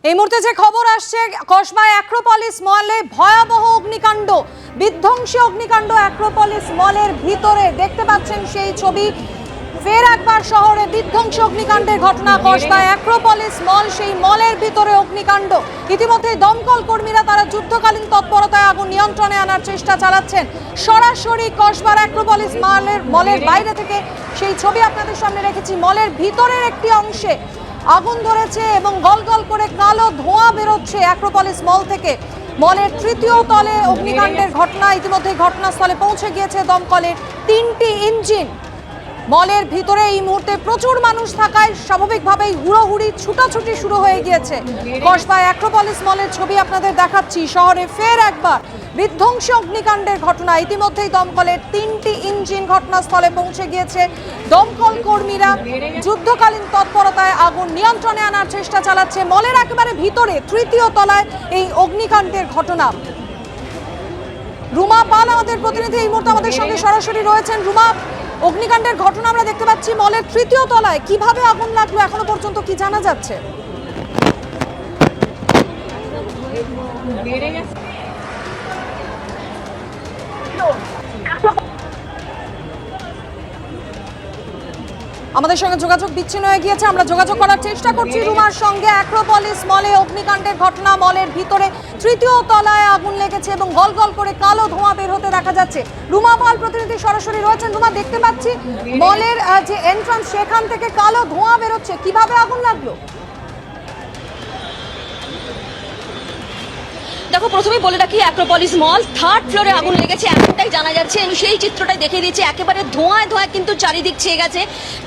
এই মুহূর্তে যে খবর আসছে, কসবায় অ্যাক্রোপলিস মলে ভয়াবহ অগ্নিকাণ্ড, বিধ্বংসী অগ্নিকাণ্ড অ্যাক্রোপলিস মলের ভিতরে। দেখতে পাচ্ছেন সেই ছবি। ফের একবার শহরে বিধ্বংসী অগ্নিকাণ্ডের ঘটনা। কসবায় অ্যাক্রোপলিস মল, সেই মলের ভিতরে অগ্নিকাণ্ড। ইতিমধ্যে দমকল কর্মীরা তারা যুদ্ধকালীন তৎপরতায় আগুন নিয়ন্ত্রণে আনার চেষ্টা চালাচ্ছেন। সরাসরি কসবার অ্যাক্রোপলিস মলের বাইরে থেকে সেই ছবি আপনাদের সামনে রেখেছি। মলের ভিতরের একটি অংশে আগুন ধরেছে এবং গলগল করে কালো ধোঁয়া বেরোচ্ছে অ্যাক্রোপলিস মল থেকে। মলের তৃতীয় তলে অগ্নিকাণ্ডের ঘটনা। ইতিমধ্যে ঘটনাস্থলে পৌঁছে গিয়েছে দমকলের 3টি ইঞ্জিন। মলের ভিতরে এই মুহূর্তে প্রচুর মানুষ থাকায় স্বাভাবিকভাবেই হুড়োহুড়ি ছুটাছুটি শুরু হয়ে গিয়েছে। কসবায় অ্যাক্রোপলিস মলের ছবি আপনাদের দেখাচ্ছি। শহরে ফের একবার বিধ্বংসী অগ্নিকাণ্ডের ঘটনা। ইতিমধ্যেই দমকলের 3টি ইঞ্জিন ঘটনাস্থলে পৌঁছে গিয়েছে। দমকল কর্মীরা যুদ্ধকালীন তৎপরতায় আগুন নিয়ন্ত্রণে আনার চেষ্টা চালাচ্ছে। মলের একেবারে ভিতরে তৃতীয় তলায় এই অগ্নিকাণ্ডের ঘটনা। রুমা পাল আমাদের প্রতিনিধি এই মুহূর্তে আমাদের সঙ্গে সরাসরি রয়েছেন। রুমা, অগ্নিকাণ্ডের ঘটনা আমরা দেখতে পাচ্ছি মলের তৃতীয় তলায়, কিভাবে আগুন লাগলো এখনো পর্যন্ত কি জানা যাচ্ছে? আমাদের সঙ্গে যোগাযোগ বিচ্ছিন্ন হয়ে গিয়েছে, আমরা যোগাযোগ করার চেষ্টা করছি রুমার সঙ্গে। অ্যাক্রোপলিস মলে অগ্নিকাণ্ডের ঘটনা। মলের ভিতরে তৃতীয় তলায় আগুন লেগেছে এবং গলগল করে কালো ধোঁয়া বের হতে দেখা যাচ্ছে। রুমা পাল প্রতিনিধি সরাসরি রয়েছেন। রুমা, দেখতে পাচ্ছি মলের যে এন্ট্রান্স সেখান থেকে কালো ধোঁয়া বেরোচ্ছে, কিভাবে আগুন লাগলো? দেখো, প্রথমেই বলে রাখি, অ্যাক্রোপলিস মল 3rd ফ্লোরে আগুন লেগেছে এমনটাই জানা যাচ্ছে। আমি সেই চিত্রটাই দেখিয়ে দিচ্ছি। একেবারে ধোঁয়ায় ধোঁয়ায় কিন্তু চারিদিক ছেয়ে গেছে।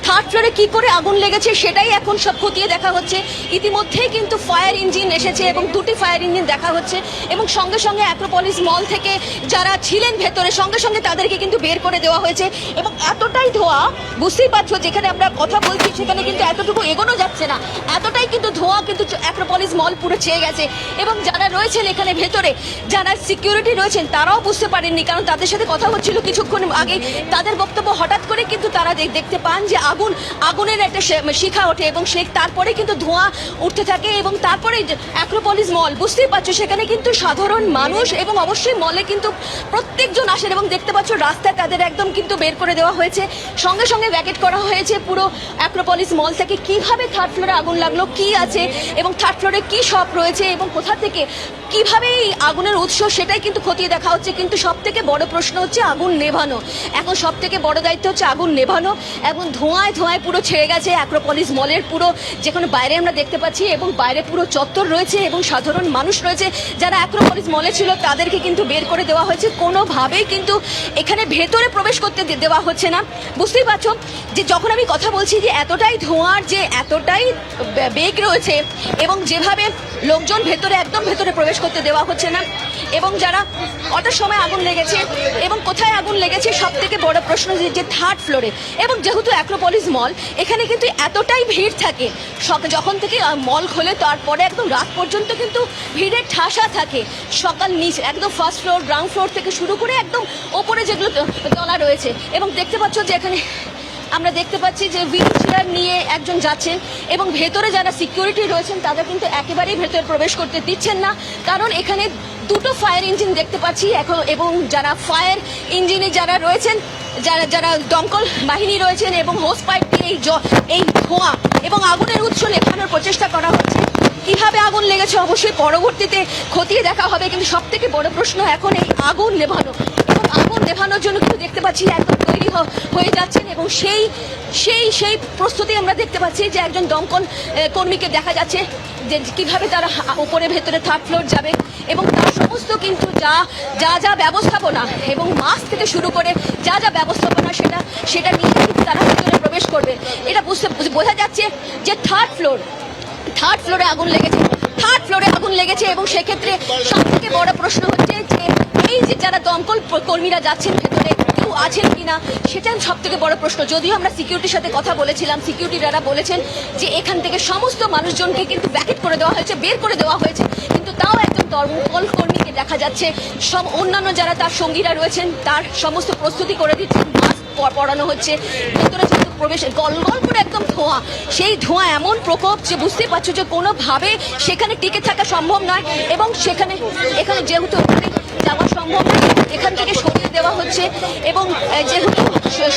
3rd ফ্লোরে কি করে আগুন লেগেছে সেটাই এখন সব খতিয়ে দেখা হচ্ছে। ইতিমধ্যেই কিন্তু ফায়ার ইঞ্জিন এসেছে এবং 2টি ফায়ার ইঞ্জিন দেখা হচ্ছে এবং সঙ্গে সঙ্গে অ্যাক্রোপলিস মল থেকে যারা ছিলেন ভেতরে সঙ্গে সঙ্গে তাদেরকে কিন্তু বের করে দেওয়া হয়েছে। এবং এতটাই ধোঁয়া, বুঝতেই পারছো যেখানে আমরা কথা বলছি সেখানে কিন্তু এতটুকু এগোনো যাচ্ছে না, এতটাই কিন্তু ধোঁয়া কিন্তু অ্যাক্রোপলিস মল পুরো ছেয়ে গেছে। এবং যারা রয়েছেন এখানে ভেতরে, যারা সিকিউরিটি রয়েছেন, তারাও বুঝতে পারেননি, কারণ তাদের সাথে কথা হচ্ছিল কিছুক্ষণ আগে। তাদের বক্তব্য হঠাৎ করে কিন্তু তারা দেখতে পান যে আগুনের একটা শিখা ওঠে এবং তারপরে কিন্তু ধোঁয়া উঠতে থাকে। এবং তারপরে অ্যাক্রোপলিস মল, বুঝতেই পারছো সেখানে কিন্তু সাধারণ মানুষ এবং অবশ্যই মলে কিন্তু প্রত্যেকজন আসেন এবং দেখতে পাচ্ছ রাস্তায় তাদের একদম কিন্তু বের করে দেওয়া হয়েছে। সঙ্গে সঙ্গে ভ্যাকেট করা হয়েছে পুরো অ্যাক্রোপলিস মল থেকে। কিভাবে 3rd ফ্লোরে আগুন লাগলো, কি আছে এবং 3rd ফ্লোরে কি শপ রয়েছে এবং কোথা থেকে কিভাবে এই আগুনের উৎস, সেটাই কিন্তু খতিয়ে দেখা হচ্ছে। কিন্তু সব থেকে বড় প্রশ্ন হচ্ছে আগুন নেভানো। এখন সব থেকে বড় দায়িত্ব হচ্ছে আগুন নেভানো। এবং ধোঁয়ায় ধোঁয়ায় পুরো ছেড়ে গেছে অ্যাক্রোপলিস মলের পুরো, যেখানে বাইরে আমরা দেখতে পাচ্ছি এবং বাইরে পুরো চত্বর রয়েছে এবং সাধারণ মানুষ রয়েছে যারা অ্যাক্রোপলিস মলে ছিল তাদেরকে কিন্তু বের করে দেওয়া হয়েছে। কোনোভাবেই কিন্তু এখানে ভেতরে প্রবেশ করতে দেওয়া হচ্ছে না। বুঝতেই পারছো যে যখন আমি কথা বলছি যে এতটাই ধোঁয়ার যে এতটাই বেগ রয়েছে এবং যেভাবে লোকজন ভেতরে একদম ভেতরে প্রবেশ করতে দেওয়া হচ্ছে না। এবং যারা কটার সময় আগুন লেগেছে এবং কোথায় আগুন লেগেছে, সব থেকে বড় প্রশ্ন যে 3rd ফ্লোরে। এবং যেহেতু অ্যাক্রোপলিস মল, এখানে কিন্তু এতটাই ভিড় থাকে, যখন থেকে মল খোলে তারপরে একদম রাত পর্যন্ত কিন্তু ভিড়ের ঠাসা থাকে। সকাল নিচ একদম 1st ফ্লোর, গ্রাউন্ড ফ্লোর থেকে শুরু করে একদম ওপরে যেগুলো তলা রয়েছে। এবং দেখতে পাচ্ছ যে এখানে আমরা দেখতে পাচ্ছি যে হুইল চেয়ার নিয়ে একজন যাচ্ছেন এবং ভেতরে যারা সিকিউরিটি রয়েছেন তাদের কিন্তু একেবারেই ভেতরে প্রবেশ করতে দিচ্ছেন না, কারণ এখানে 2টো ফায়ার ইঞ্জিন দেখতে পাচ্ছি এখন। এবং যারা ফায়ার ইঞ্জিনে যারা রয়েছেন, যারা দমকল বাহিনী রয়েছেন এবং হোস পাইপ দিয়ে এই ধোঁয়া এবং আগুনের উৎস নেভানোর প্রচেষ্টা করা হচ্ছে। কিভাবে আগুন লেগেছে অবশ্যই পরবর্তীতে খতিয়ে দেখা হবে, কিন্তু সব থেকে বড় প্রশ্ন এখন এই আগুন নেভানো। এবং আগুন নেভানোর জন্য কিন্তু দেখতে পাচ্ছি একদম তৈরি হয়ে যাচ্ছেন এবং সেই প্রস্তুতি আমরা দেখতে পাচ্ছি যে একজন দমকল কর্মীকে দেখা যাচ্ছে যে কিভাবে তারা উপরে ভেতরে 3rd ফ্লোর যাবে এবং তার সমস্ত কিন্তু যা ব্যবস্থাপনা এবং মাস্ক থেকে শুরু করে যা ব্যবস্থাপনা সেটা নিয়ে কিন্তু তারা ভেতরে প্রবেশ করবে। এটা বোঝা যাচ্ছে যে 3rd ফ্লোরে আগুন লেগেছে। 3rd ফ্লোরে আগুন লেগেছে এবং সেক্ষেত্রে সব থেকে বড় প্রশ্ন হচ্ছে যে এই যে যারা দমকল কর্মীরা যাচ্ছেন ভেতরে কেউ আছেন কিনা, সেটা সব থেকে বড় প্রশ্ন। যদিও আমরা সিকিউরিটির সাথে কথা বলেছিলাম, সিকিউরিটিরা বলেছেন যে এখান থেকে সমস্ত মানুষজনকে কিন্তু ভ্যাকেট করে দেওয়া হয়েছে, বের করে দেওয়া হয়েছে, কিন্তু তাও একজন দমকল কর্মীকে দেখা যাচ্ছে সব অন্যান্য যারা তার সঙ্গীরা রয়েছেন তার সমস্ত প্রস্তুতি করে দিচ্ছেন, মাস্ক পড়ানো হচ্ছে, ভেতরে যেহেতু প্রবেশ গলগল করে একদম ধোঁয়া, সেই ধোঁয়া এমন প্রকোপ যে বুঝতে পারছো যে কোনোভাবে সেখানে টিকে থাকা সম্ভব নয়। এবং এখানে যেহেতু ওখানে যাওয়া সম্ভব নয়, এখান থেকে সরিয়ে দেওয়া হচ্ছে। এবং যেহেতু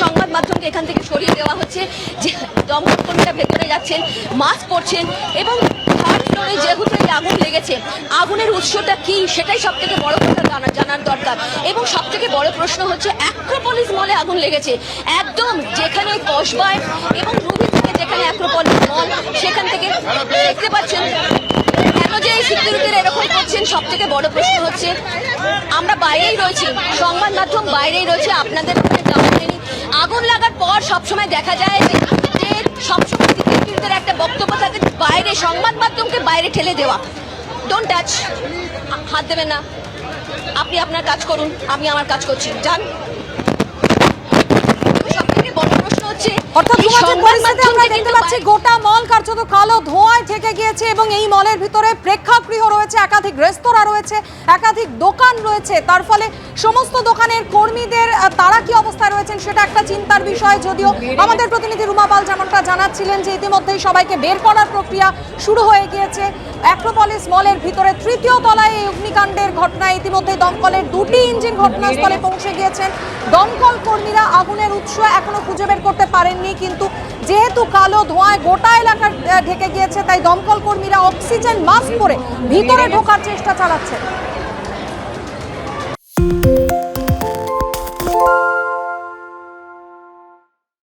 সংবাদ মাধ্যমকে এখান থেকে সরিয়ে দেওয়া হচ্ছে, যে দমকল কর্মীরা ভেতরে যাচ্ছেন, মাস্ক পরছেন। এবং থার্ড ফ্লোরে যেহেতু এই আগুন লেগেছে, আগুনের উৎসটা কি সেটাই সব থেকে বড় কথা জানার দরকার। এবং সব থেকে বড় প্রশ্ন হচ্ছে অ্যাক্রোপলিস মলে আগুন লেগেছে, একদম যেখানে কসবায় এবং রুবি থেকে যেখানে অ্যাক্রোপলিস মল, সেখান থেকে দেখতে পাচ্ছেন কেন যে এই সিকিউরিটিরা এরকম করছেন। সব থেকে বড় প্রশ্ন হচ্ছে, আমরা বাইরেই রয়েছি, সংবাদ মাধ্যম বাইরেই রয়েছে, আপনাদের ওখানে যাওয়া হয়নি। আগুন লাগার পর সবসময় দেখা যায় যে সবসময় সিকিউরিটিদের একটা বক্তব্য থাকে, বাইরে সংবাদ মাধ্যমকে বাইরে ঠেলে দেওয়া, ডোন্ট টাচ, হাত দেবেন না, আপনি আপনার কাজ করুন, আমি আমার কাজ করছি, যান। সব থেকে বড় প্রশ্ন হচ্ছে, অর্থাৎ পরিস্থিতি আমরা দেখতে পাচ্ছি গোটা মল কার্যত কালো ধোঁয়ায় ঢেকে গিয়েছে এবং এই মলের ভিতরে প্রেক্ষাগৃহ রয়েছে, একাধিক রেস্তোরাঁ রয়েছে, একাধিক দোকান রয়েছে। তার ফলে সমস্ত দোকানের কর্মীদের তারা কি অবস্থায় রয়েছেন সেটা একটা চিন্তার বিষয়। যদিও আমাদের প্রতিনিধি রুমা পাল যেমনটা জানাচ্ছিলেন যে ইতিমধ্যেই সবাইকে বের করার প্রক্রিয়া শুরু হয়ে গিয়েছে। অ্যাক্রোপলিস মলের ভিতরে তৃতীয় তলায় এই অগ্নিকাণ্ডের ঘটনায় ইতিমধ্যে দমকলের 2টি ইঞ্জিন ঘটনাস্থলে পৌঁছে গিয়েছেন। দমকল কর্মীরা আগুনের উৎস এখনো খুঁজে বের করতে পারেননি, কিন্তু যেহেতু কালো ধোঁয়ায় গোটা এলাকা ঢেকে গিয়েছে, তাই দমকল কর্মীরা অক্সিজেন মাস্ক পরে ভিতরে ঢোকার চেষ্টা চালাচ্ছেন।